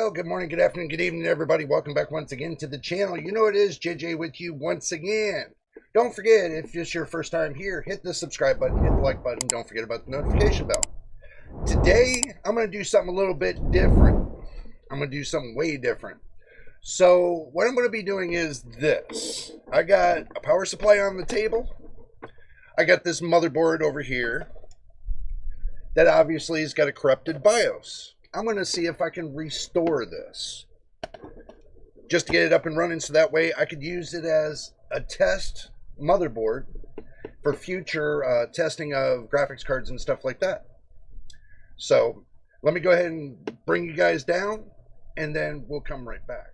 Well, good morning, good afternoon, good evening, everybody. Welcome back once again to the channel. You know it is JJ with you once again. Don't forget, if it's your first time here, hit the subscribe button, hit the like button. Don't forget about the notification bell. Today, I'm going to do something a little bit different. I'm going to do something way different. So, what I'm going to be doing is this. I got a power supply on the table. I got this motherboard over here that obviously has got a corrupted BIOS. I'm going to see if I can restore this just to get it up and running, so that way I could use it as a test motherboard for future testing of graphics cards and stuff like that. So let me go ahead and bring you guys down, and then we'll come right back.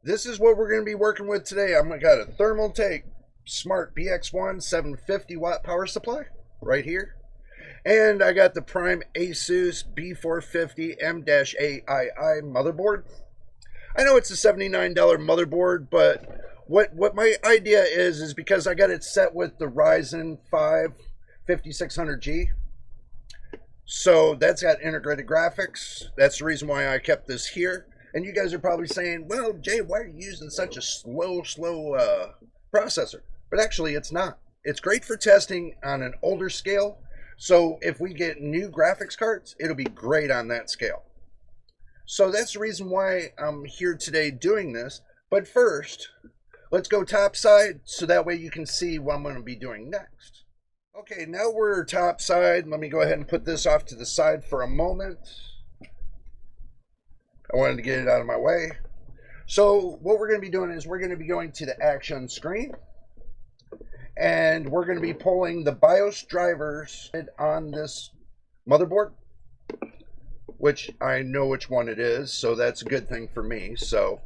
This is what we're going to be working with today. I've got a Thermaltake Smart BX1 750 watt power supply right here. And I got the Prime ASUS B450M-A II motherboard. I know it's a $79 motherboard, but what my idea is because I got it set with the Ryzen 5 5600G. So that's got integrated graphics. That's the reason why I kept this here. And you guys are probably saying, well, Jay, why are you using such a slow processor? But actually, it's not. It's great for testing on an older scale. So if we get new graphics cards, it'll be great on that scale. So that's the reason why I'm here today doing this. But first, let's go topside so that way you can see what I'm going to be doing next. Okay, now we're topside. Let me go ahead and put this off to the side for a moment. I wanted to get it out of my way. So what we're going to be doing is we're going to be going to the action screen. And we're going to be pulling the BIOS drivers on this motherboard, which I know which one it is, so that's a good thing for me. So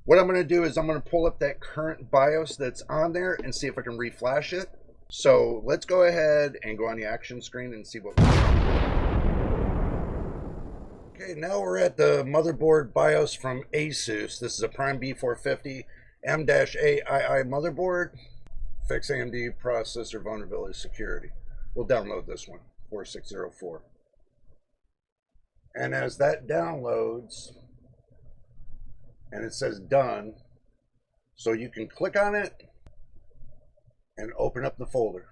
what I'm going to do is I'm going to pull up that current BIOS that's on there and see if I can reflash it. So let's go ahead and go on the action screen and see what we can. Okay, now we're at the motherboard BIOS from ASUS. This is a Prime B450M-A II motherboard. Fix AMD processor vulnerability security. We'll download this one, 4604. And as that downloads, and it says done, so you can click on it and open up the folder.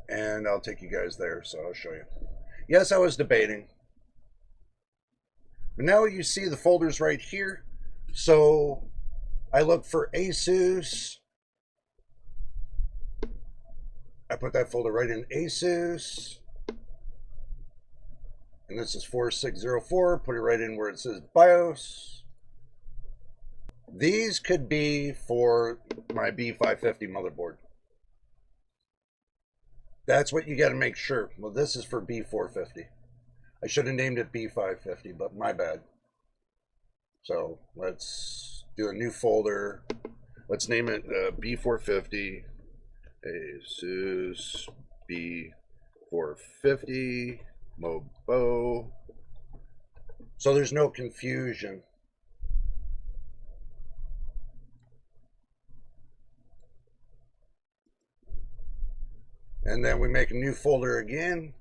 And I'll take you guys there, so I'll show you. Yes, I was debating. But now you see the folders right here. So I look for ASUS. I put that folder right in ASUS. And this is 4604. Put it right in where it says BIOS. These could be for my B550 motherboard. That's what you got to make sure. Well, this is for B450. I should have named it B550, but my bad. So let's do a new folder. Let's name it B450 ASUS B450 Mobo, so there's no confusion. And then we make a new folder again.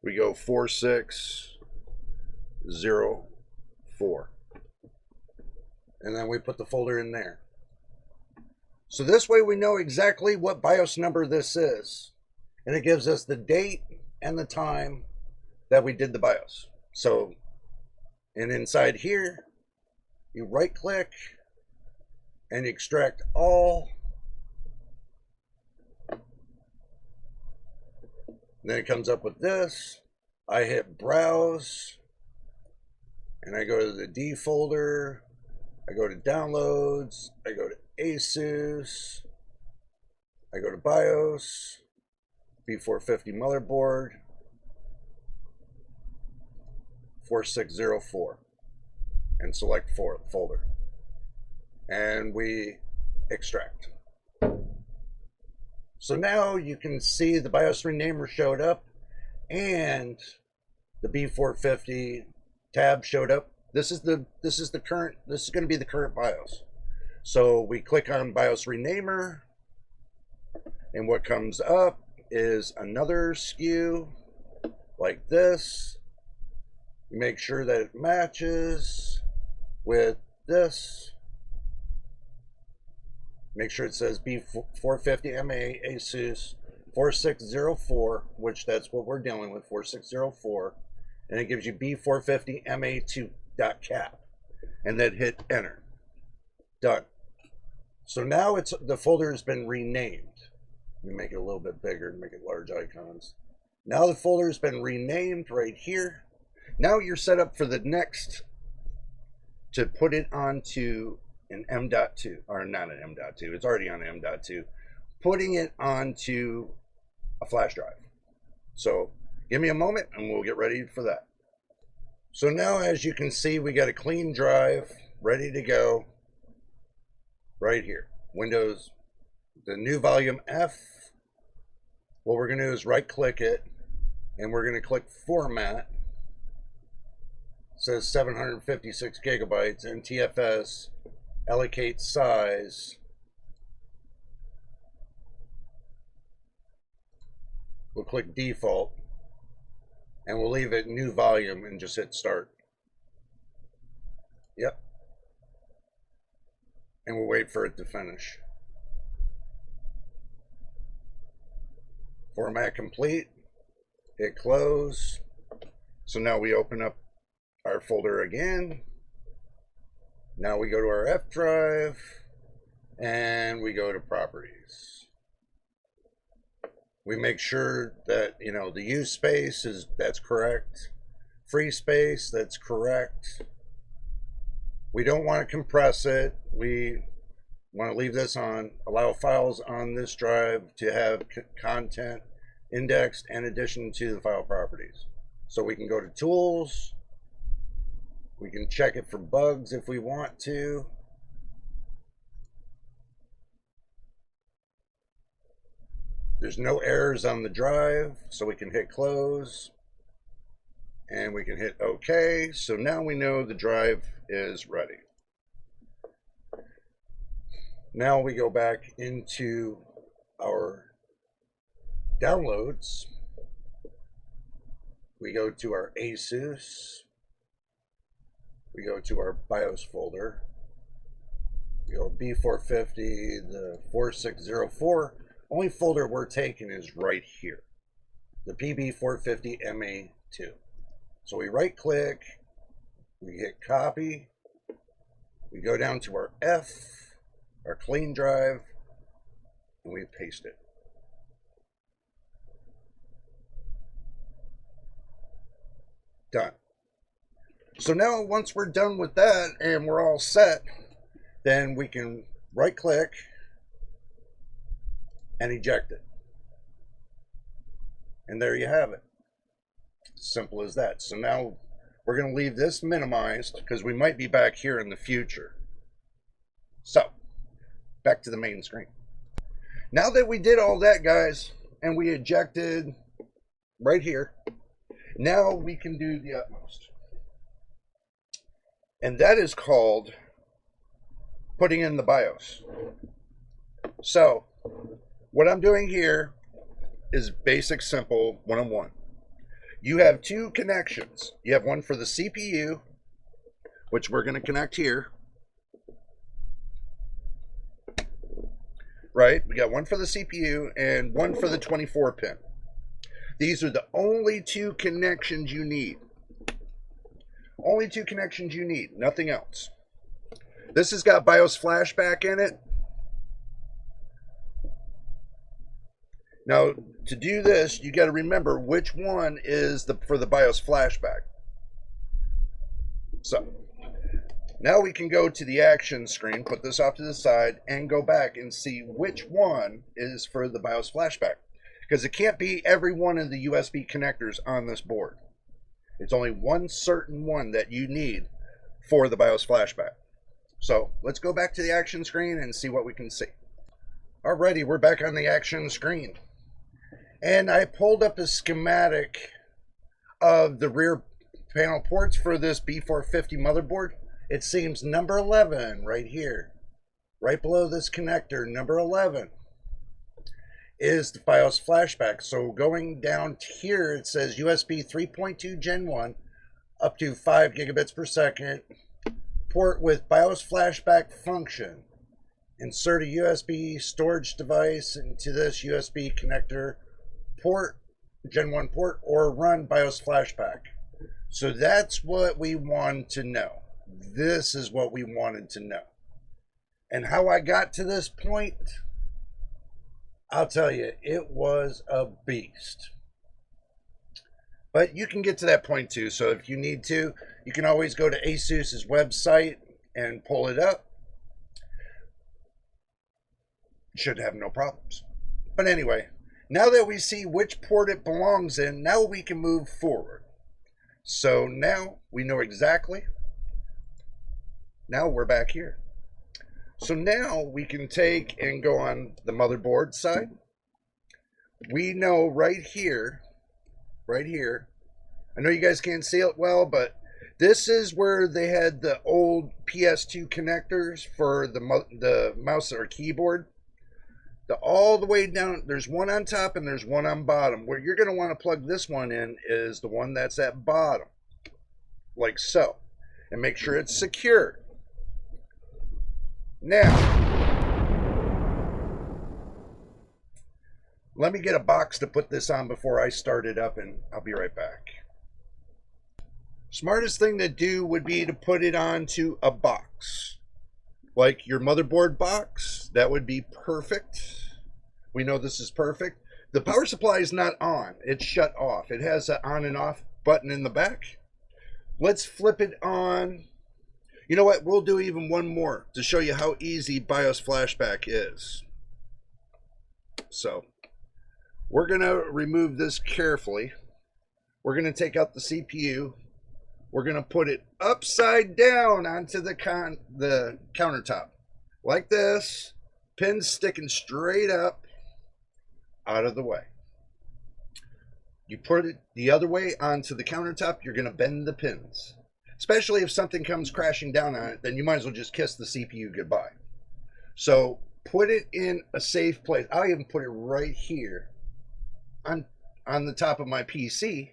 We go 4604. And then we put the folder in there. So this way we know exactly what BIOS number this is. And it gives us the date and the time that we did the BIOS. So, and inside here, you right click and extract all. And then it comes up with this. I hit browse and I go to the D folder. I go to downloads, I go to ASUS, I go to BIOS, B450 motherboard, 4604, and select folder. And we extract. So now you can see the BIOS renamer showed up and the B450 tab showed up. This is going to be the current BIOS. So we click on BIOS renamer, and what comes up is another SKU like this, You make sure that it matches with this. Make sure it says B450M-A ASUS 4604, which that's what we're dealing with, 4604. And it gives you B450M-A II.cap. And then hit enter. Done. So now the folder has been renamed. Let me make it a little bit bigger and make it large icons. Now the folder has been renamed right here. Now you're set up for the next to put it onto an M.2, or not an M.2, it's already on M.2, putting it onto a flash drive. So give me a moment and we'll get ready for that. So now, as you can see, we got a clean drive ready to go right here. Windows, the new volume F. What we're going to do is right click it and we're going to click format. It says 756 gigabytes, NTFS, allocate size. We'll click default and we'll leave it new volume and just hit start. Yep. And we'll wait for it to finish. Format complete. Hit close. So now we open up our folder again. Now we go to our F drive and we go to properties. We make sure that, you know, the use space that's correct. Free space, that's correct. We don't want to compress it. We want to leave this on. Allow files on this drive to have content indexed in addition to the file properties. So we can go to tools. We can check it for bugs if we want to. There's no errors on the drive, so we can hit close and we can hit OK. So now we know the drive is ready. Now we go back into our downloads. We go to our ASUS. We go to our BIOS folder. We go B450, the 4604. Only folder we're taking is right here, the B450M-A II. So we right click, we hit copy, we go down to our F, our clean drive, and we paste it. Done. So now once we're done with that and we're all set, then we can right click and eject it. And there you have it. Simple as that. So now we're going to leave this minimized because we might be back here in the future. So back to the main screen. Now that we did all that, guys, and we ejected right here, now we can do the utmost. And that is called putting in the BIOS. So what I'm doing here is basic, simple, one-on-one. You have two connections. You have one for the CPU, which we're going to connect here. Right? We got one for the CPU and one for the 24 pin. These are the only two connections you need. Only two connections you need, nothing else. This has got BIOS FlashBack in it. Now, to do this, you got to remember which one is for the BIOS FlashBack. So, now we can go to the action screen, put this off to the side, and go back and see which one is for the BIOS FlashBack. Because it can't be every one of the USB connectors on this board. It's only one certain one that you need for the BIOS FlashBack. So, let's go back to the action screen and see what we can see. Alrighty, we're back on the action screen. And I pulled up a schematic of the rear panel ports for this B450 motherboard. It seems number 11 right here, right below this connector, number 11 is the BIOS FlashBack. So going down here, it says USB 3.2 Gen 1 up to 5 gigabits per second. Port with BIOS FlashBack function. Insert a USB storage device into this USB connector port, Gen 1 port, or run BIOS FlashBack. So that's what we wanted to know. This is what we wanted to know. And how I got to this point, I'll tell you, it was a beast. But you can get to that point too. So if you need to, you can always go to ASUS's website and pull it up. Should have no problems. But anyway, now that we see which port it belongs in, now we can move forward. So now we know exactly. Now we're back here. So now we can take and go on the motherboard side. We know right here, I know you guys can't see it well, but this is where they had the old PS2 connectors for the mouse or keyboard. All the way down, there's one on top and there's one on bottom. Where you're going to want to plug this one in is the one that's at bottom, like so, and make sure it's secured. Now, let me get a box to put this on before I start it up, and I'll be right back. Smartest thing to do would be to put it onto a box, like your motherboard box. That would be perfect. We know this is perfect. The power supply is not on. It's shut off. It has an on and off button in the back. Let's flip it on. You know what? We'll do even one more to show you how easy BIOS FlashBack is. So we're going to remove this carefully. We're going to take out the CPU. We're going to put it upside down onto the countertop. Like this. Pins sticking straight up, out of the way. You put it the other way onto the countertop, you're going to bend the pins. Especially if something comes crashing down on it, then you might as well just kiss the CPU goodbye. So put it in a safe place. I'll even put it right here on the top of my PC,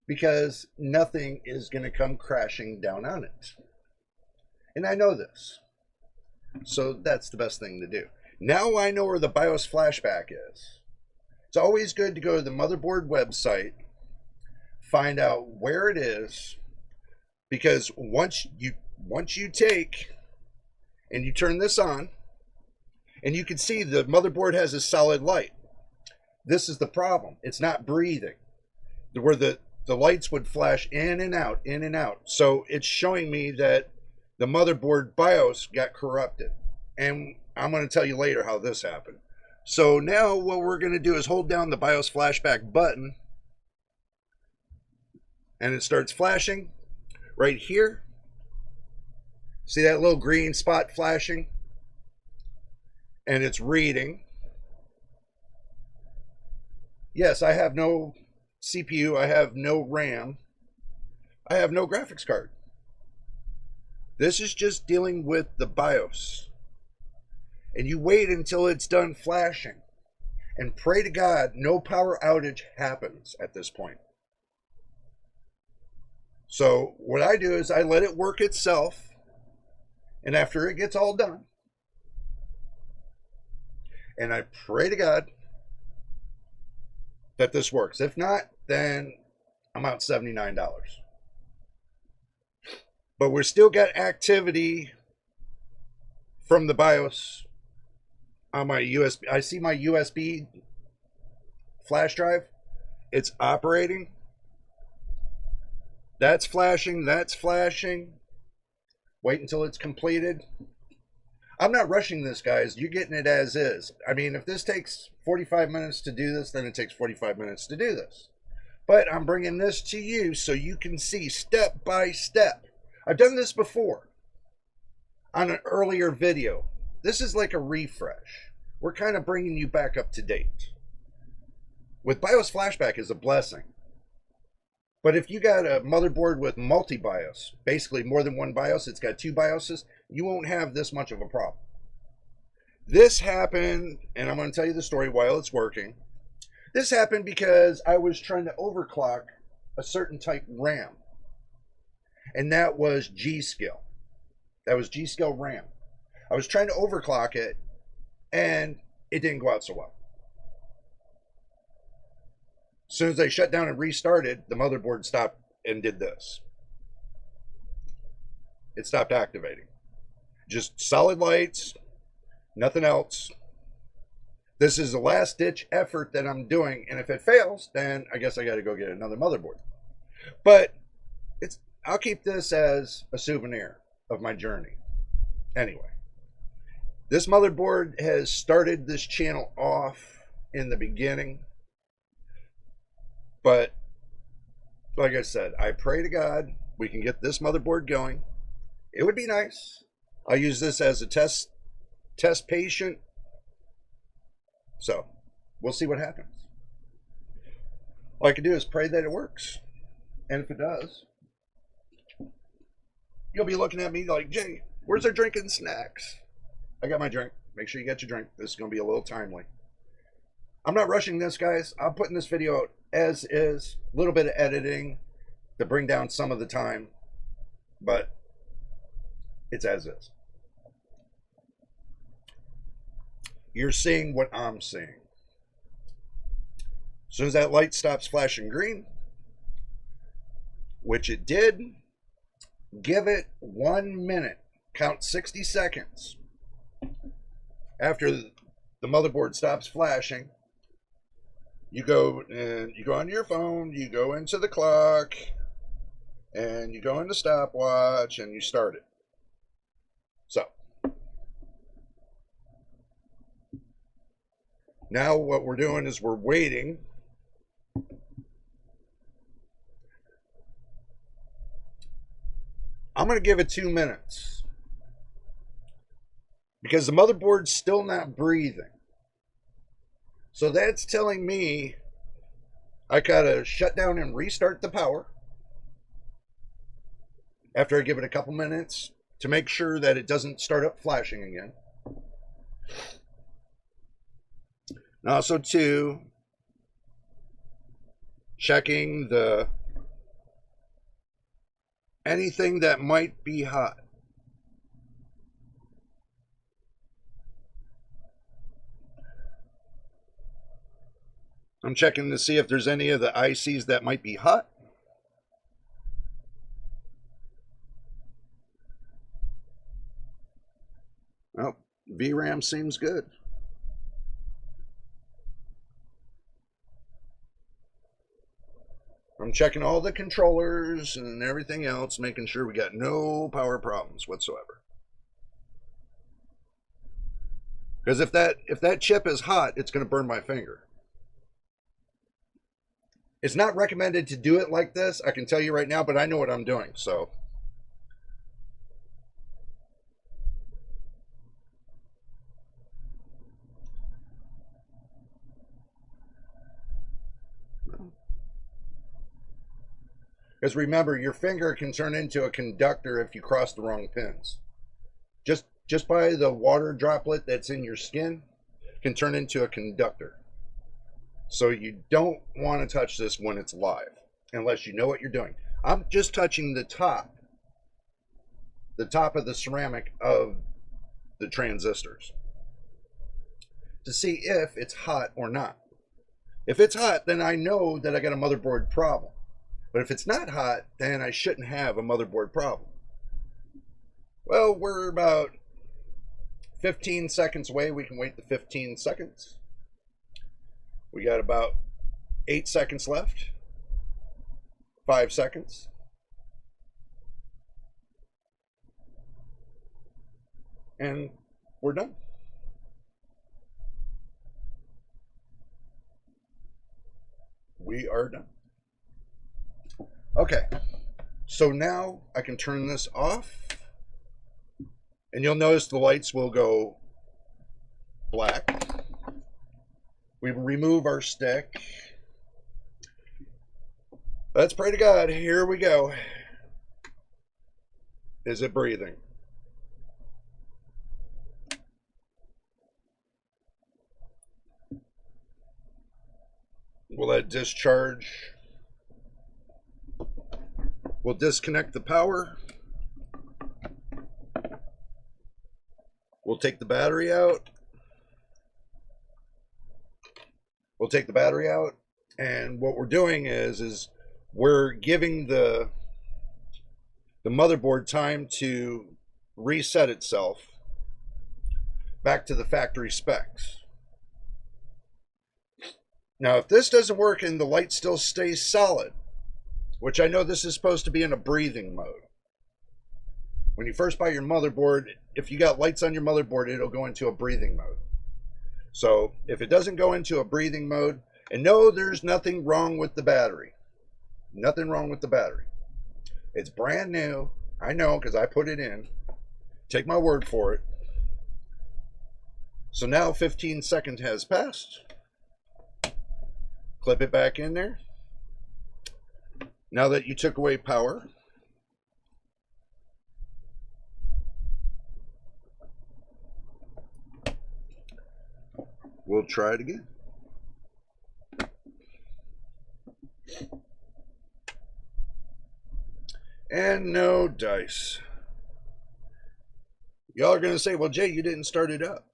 because nothing is going to come crashing down on it. And I know this. So that's the best thing to do. Now I know where the BIOS FlashBack is. It's always good to go to the motherboard website, find out where it is, because once you take and you turn this on, and you can see the motherboard has a solid light. This is the problem. It's not breathing. Where the lights would flash in and out, in and out. So it's showing me that the motherboard BIOS got corrupted. And I'm going to tell you later how this happened. So now what we're going to do is hold down the BIOS FlashBack button. And it starts flashing right here. See that little green spot flashing? And it's reading. Yes, I have no CPU. I have no RAM. I have no graphics card. This is just dealing with the BIOS. And you wait until it's done flashing. And pray to God no power outage happens at this point. So what I do is I let it work itself. And after it gets all done, and I pray to God that this works. If not, then I'm out $79. But we're still got activity from the BIOS on my USB. I see my USB flash drive. It's operating. That's flashing. That's flashing. Wait until it's completed. I'm not rushing this, guys. You're getting it as is. I mean, if this takes 45 minutes to do this, then it takes 45 minutes to do this. But I'm bringing this to you so you can see step by step. I've done this before on an earlier video. This is like a refresh. We're kind of bringing you back up to date. With BIOS FlashBack is a blessing. But if you got a motherboard with multi-BIOS, basically more than one BIOS, it's got two BIOSes, you won't have this much of a problem. This happened, and I'm going to tell you the story while it's working. This happened because I was trying to overclock a certain type RAM. and that was G.Skill. That was G.Skill RAM. I was trying to overclock it, and it didn't go out so well. As soon as I shut down and restarted, the motherboard stopped and did this. It stopped activating. Just solid lights, nothing else. This is a last-ditch effort that I'm doing, and if it fails, then I guess I got to go get another motherboard. But I'll keep this as a souvenir of my journey. Anyway, this motherboard has started this channel off in the beginning. But like I said, I pray to God we can get this motherboard going. It would be nice. I use this as a test patient. So we'll see what happens. All I can do is pray that it works. And if it does, you'll be looking at me like, Jay, where's our drink and snacks? I got my drink. Make sure you get your drink. This is going to be a little timely. I'm not rushing this, guys. I'm putting this video out as is. A little bit of editing to bring down some of the time. But it's as is. You're seeing what I'm seeing. As soon as that light stops flashing green, which it did, give it 1 minute. Count 60 seconds. After the motherboard stops flashing, you go on your phone, you go into the clock, and you go into stopwatch, and you start it. So now what we're doing is we're waiting. I'm going to give it 2 minutes because the motherboard's still not breathing. So that's telling me I gotta shut down and restart the power after I give it a couple minutes to make sure that it doesn't start up flashing again. And also too, checking anything that might be hot. I'm checking to see if there's any of the ICs that might be hot. Oh, VRAM seems good. I'm checking all the controllers and everything else, making sure we got no power problems whatsoever. Because if that chip is hot, it's going to burn my finger. It's not recommended to do it like this, I can tell you right now, but I know what I'm doing, so. Because remember, your finger can turn into a conductor if you cross the wrong pins. Just by the water droplet that's in your skin can turn into a conductor. So you don't want to touch this when it's live, unless you know what you're doing. I'm just touching the top of the ceramic of the transistors to see if it's hot or not. If it's hot, then I know that I got a motherboard problem. But if it's not hot, then I shouldn't have a motherboard problem. Well, we're about 15 seconds away. We can wait the 15 seconds. We got about 8 seconds left. 5 seconds. And we're done. We are done. Okay, so now I can turn this off, and you'll notice the lights will go black. We remove our stick. Let's pray to God. Here we go. Is it breathing? Will that discharge? We'll disconnect the power. We'll take the battery out. And what we're doing is we're giving the motherboard time to reset itself back to the factory specs. Now, if this doesn't work and the light still stays solid, which I know this is supposed to be in a breathing mode. When you first buy your motherboard, if you got lights on your motherboard, it'll go into a breathing mode. So if it doesn't go into a breathing mode, and no, there's nothing wrong with the battery. Nothing wrong with the battery. It's brand new. I know because I put it in. Take my word for it. So now 15 seconds has passed. Clip it back in there. Now that you took away power, we'll try it again. And no dice. Y'all are going to say, well, Jay, you didn't start it up.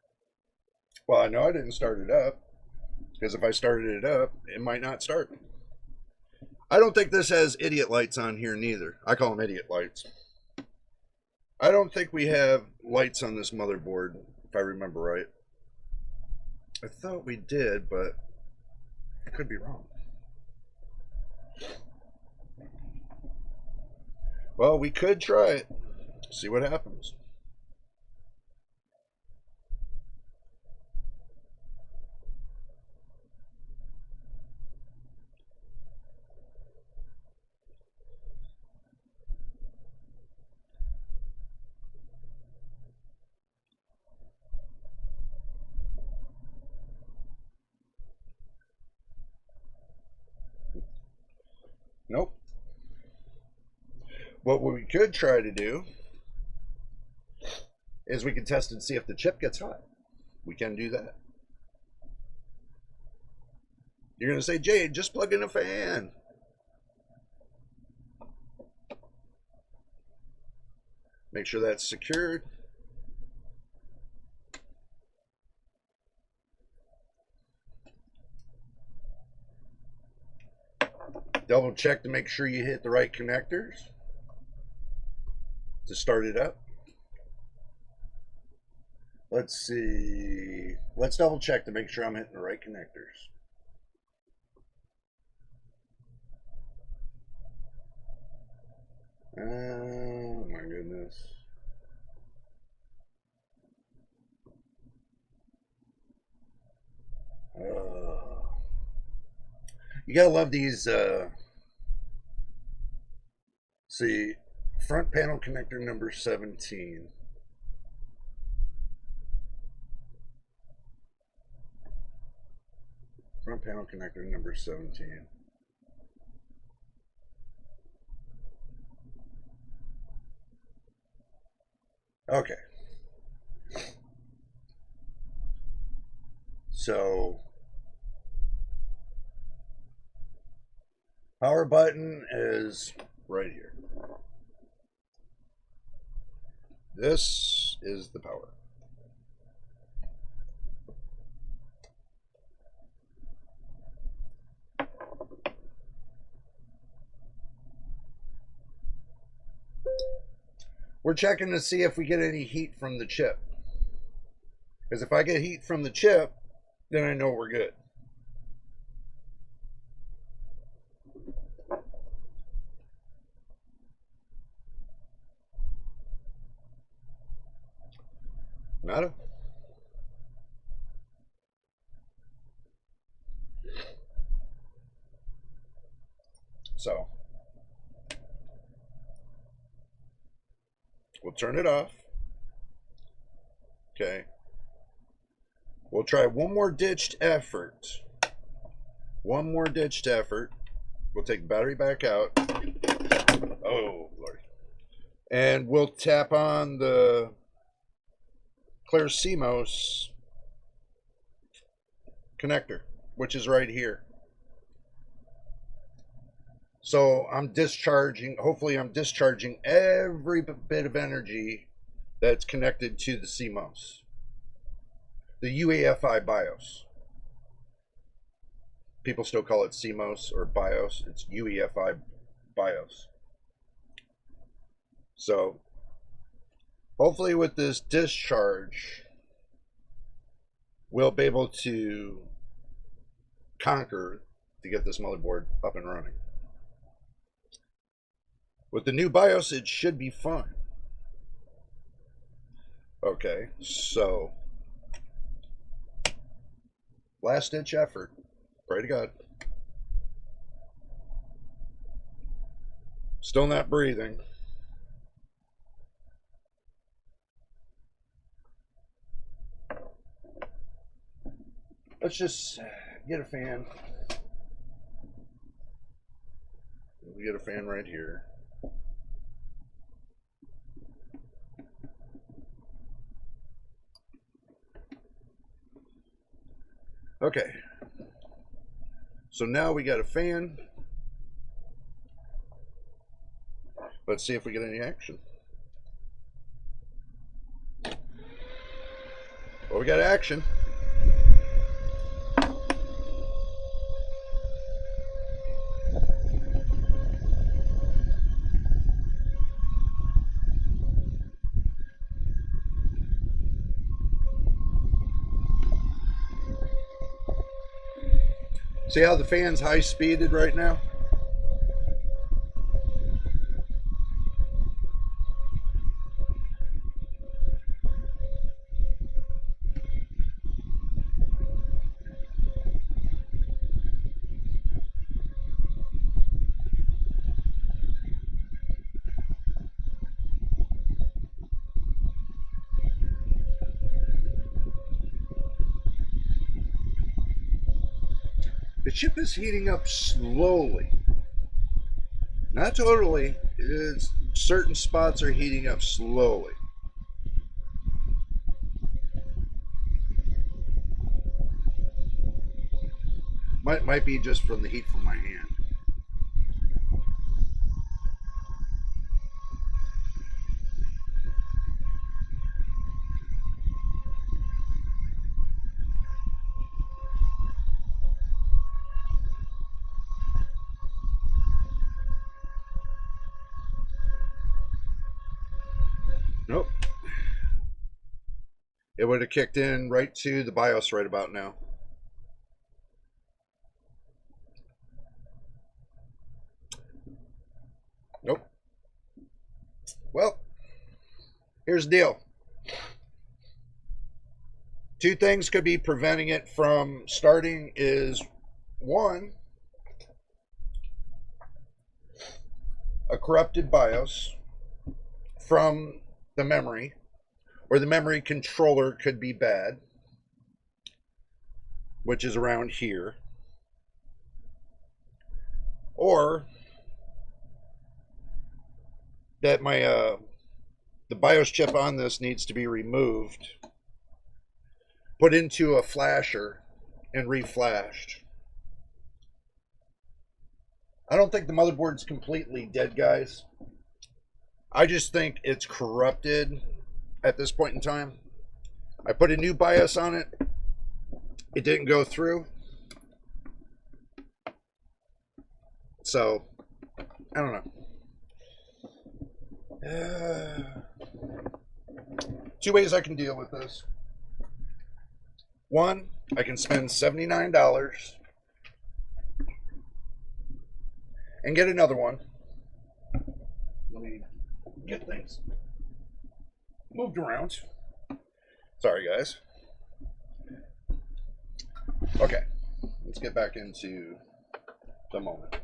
Well, I know I didn't start it up, because if I started it up, it might not start. I don't think this has idiot lights on here neither. I call them idiot lights. I don't think we have lights on this motherboard, if I remember right. I thought we did, but I could be wrong. Well, we could try it. See what happens. Nope. What we could try to do is we can test and see if the chip gets hot. We can do that. You're going to say, Jay, just plug in a fan. Make sure that's secured. Double check to make sure you hit the right connectors to start it up. Let's see. Let's double check to make sure I'm hitting the right connectors. Oh my goodness. You gotta love these. See, front panel connector number 17. Front panel connector number 17. Okay. So, power button is right here. This is the power. We're checking to see if we get any heat from the chip. Because if I get heat from the chip, then I know we're good. Nada. So, we'll turn it off. Okay. We'll try one more ditched effort. One more ditched effort. We'll take the battery back out. Oh, Lord. And we'll tap on the clear CMOS connector, which is right here. So I'm discharging, hopefully I'm discharging every bit of energy that's connected to the CMOS, the UEFI BIOS. People still call it CMOS or BIOS. It's UEFI BIOS. So hopefully with this discharge, we'll be able to conquer to get this motherboard up and running. With the new BIOS, it should be fun. Okay, so last ditch effort. Pray to God. Still not breathing. Let's just get a fan. We get a fan right here. Okay. So now we got a fan. Let's see if we get any action. Well, we got action. See how the fan's high-speeded right now? The chip is heating up slowly. Not totally. Certain spots are heating up slowly. Might be just from the heat from my hand. Nope. It would have kicked in right to the BIOS right about now. Nope. Well, here's the deal. Two things could be preventing it from starting is one, a corrupted BIOS from the memory, or the memory controller could be bad, which is around here, or that my the BIOS chip on this needs to be removed, put into a flasher, and reflashed. I don't think the motherboard's completely dead, guys. I just think it's corrupted at this point in time. I put a new BIOS on it. It didn't go through. So, I don't know. Two ways I can deal with this. One, I can spend $79 and get another one. Let me get things moved around. Sorry, guys. Okay, let's get back into the moment.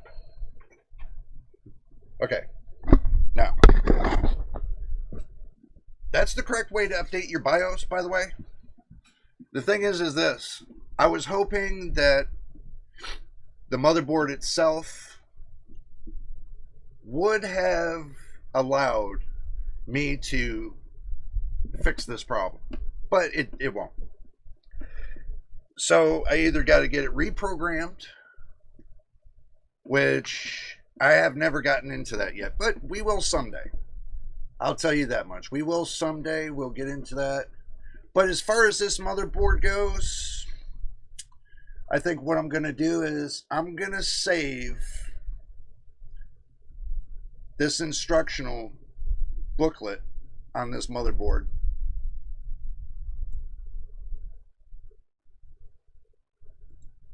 Okay, now, that's the correct way to update your BIOS, by the way. The thing is this. I was hoping that the motherboard itself would have allowed me to fix this problem, but it won't. So I either got to get it reprogrammed, which I have never gotten into that yet, but we will someday. I'll tell you that much. We will someday. We'll get into that. But as far as this motherboard goes, I think what I'm going to do is I'm going to save this instructional booklet on this motherboard.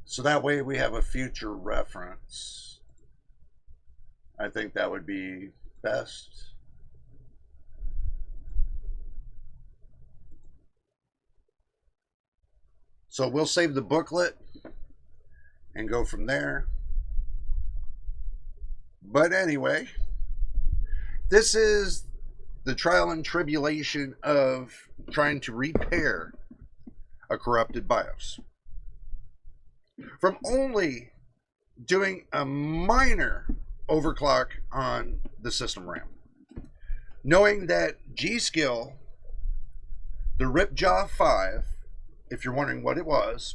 So that way we have a future reference. I think that would be best. So we'll save the booklet and go from there. But anyway, this is the trial and tribulation of trying to repair a corrupted BIOS. From only doing a minor overclock on the system RAM, knowing that G.Skill, the Ripjaw 5, if you're wondering what it was,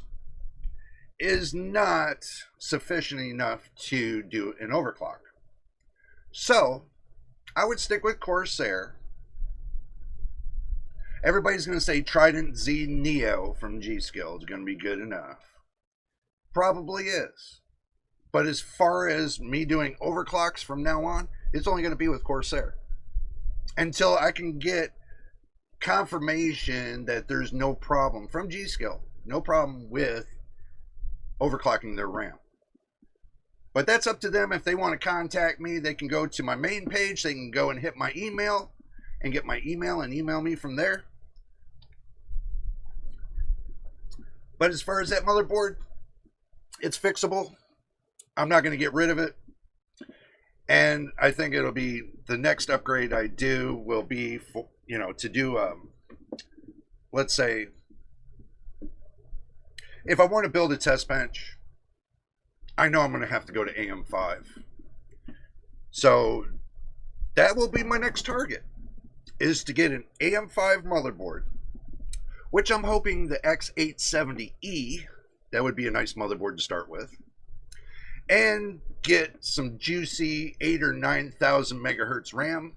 is not sufficient enough to do an overclock. So I would stick with Corsair. Everybody's going to say Trident Z Neo from G.Skill is going to be good enough. Probably is. But as far as me doing overclocks from now on, it's only going to be with Corsair. Until I can get confirmation that there's no problem from G.Skill, no problem with overclocking their RAM. But that's up to them. If they want to contact me, they can go to my main page. They can go and hit my email and get my email and email me from there. But as far as that motherboard, it's fixable. I'm not going to get rid of it. And I think it'll be the next upgrade I do will be for, you know, to do, let's say, if I want to build a test bench, I know I'm going to have to go to AM5. So that will be my next target, is to get an AM5 motherboard, which I'm hoping the X870E, that would be a nice motherboard to start with, and get some juicy 8,000 or 9,000 megahertz RAM.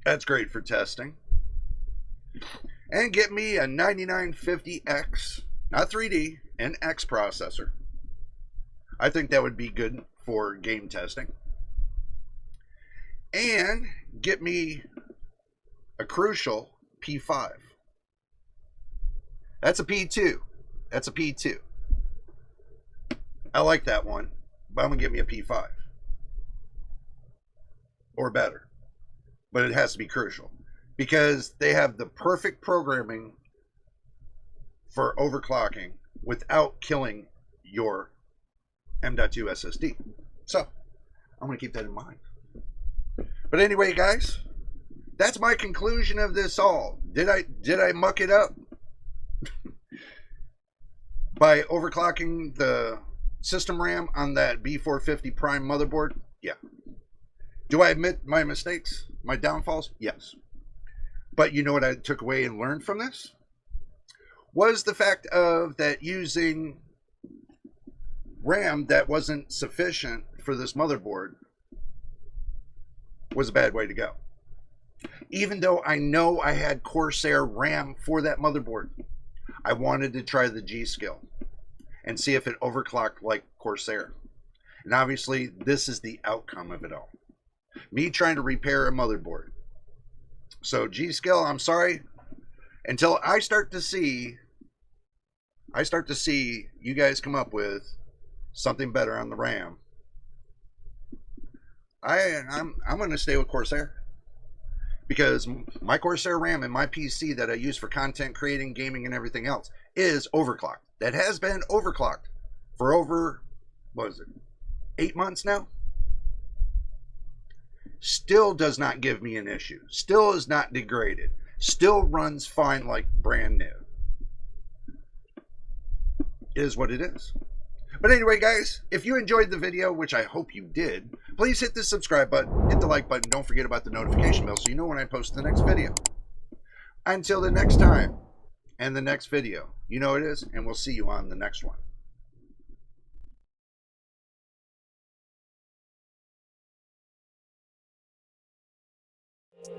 That's great for testing. And get me a 9950X, not 3D, an X processor. I think that would be good for game testing. And get me a Crucial P5. That's a P2. That's a P2. I like that one, but I'm going to get me a P5. Or better. But it has to be Crucial, because they have the perfect programming for overclocking without killing your M.2 SSD. So I'm going to keep that in mind. But anyway, guys, that's my conclusion of this all. Did I muck it up by overclocking the system RAM on that B450 Prime motherboard? Yeah. Do I admit my mistakes, my downfalls? Yes. But you know what I took away and learned from this? Was the fact of that using RAM that wasn't sufficient for this motherboard was a bad way to go. Even though I know I had Corsair RAM for that motherboard, I wanted to try the G.Skill and see if it overclocked like Corsair. And obviously, this is the outcome of it all. Me trying to repair a motherboard. So G.Skill, I'm sorry. Until I start to see you guys come up with something better on the RAM, I'm going to stay with Corsair. Because my Corsair RAM and my PC that I use for content creating, gaming, and everything else is overclocked. That has been overclocked for over, what is it, 8 months now? Still does not give me an issue. Still is not degraded. Still runs fine like brand new. It is what it is. But anyway, guys, if you enjoyed the video, which I hope you did, please hit the subscribe button, hit the like button, don't forget about the notification bell so you know when I post the next video. Until the next time and the next video, you know it is, and we'll see you on the next one. Slow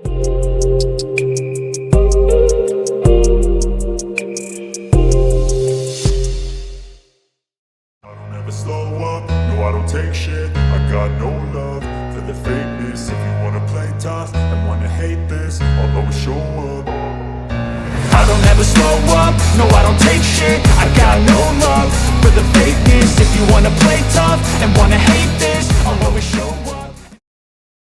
up, no I don't take shit, I got no love for the fakeness. If you wanna play tough and wanna hate this, I'll always show up. I don't ever slow up, no I don't take shit, I got no love for the fakeness. If you wanna play tough and wanna hate this, I'll always show up.